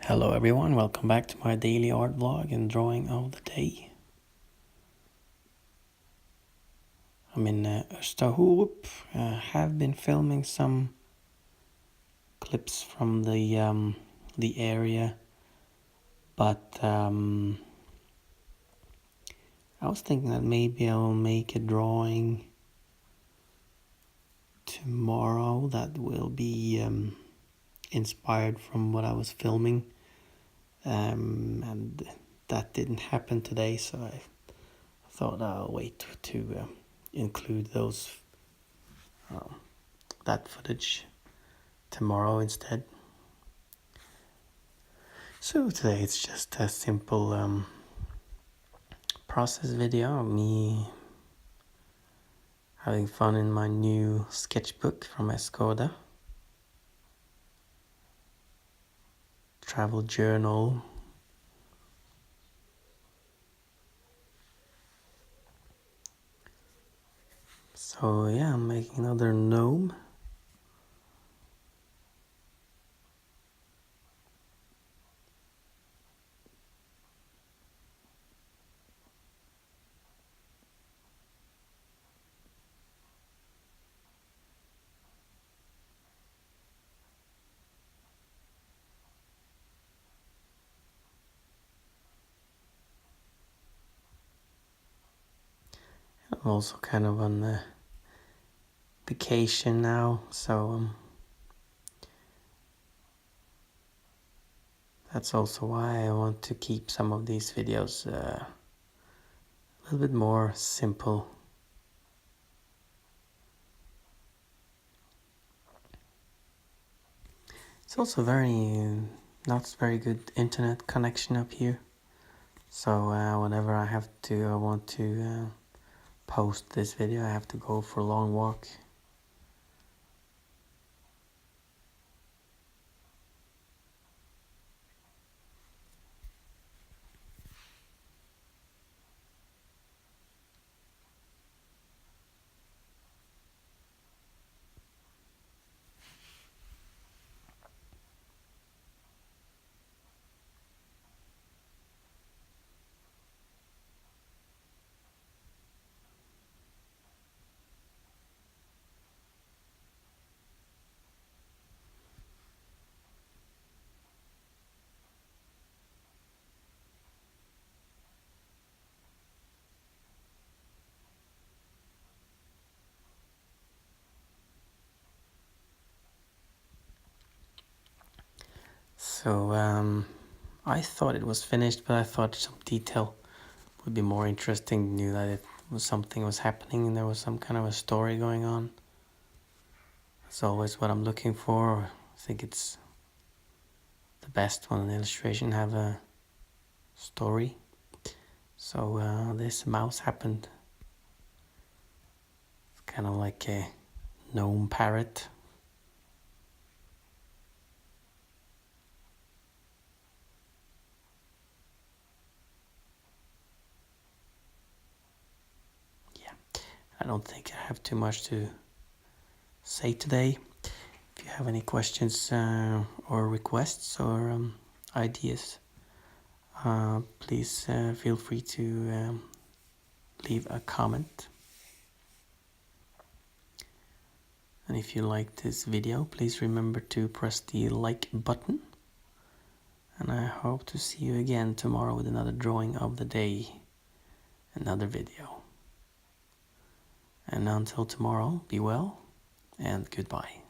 Hello everyone, welcome back to my daily art vlog and drawing of the day. I'm in Østerhurup. I have been filming some clips from the area, but I was thinking that maybe I'll make a drawing tomorrow that will be inspired from what I was filming. And that didn't happen today, so I thought I'll wait to include that footage tomorrow instead. So today it's just a simple process video of me having fun in my new sketchbook from Østerhurup. Travel journal. So yeah, I'm making another gnome. I'm also kind of on vacation now, so that's also why I want to keep some of these videos a little bit more simple. It's also not very good internet connection up here, so whenever I want to post this video, I have to go for a long walk. So I thought it was finished, but I thought some detail would be more interesting. Knew that something was happening and there was some kind of a story going on. That's always what I'm looking for. I think it's the best when an illustration have a story. So this mouse happened. It's kind of like a Gnome Parrot. I don't think I have too much to say today. If you have any questions or requests or ideas, please feel free to leave a comment. And if you liked this video, please remember to press the like button. And I hope to see you again tomorrow with another drawing of the day, another video. And until tomorrow, be well and goodbye.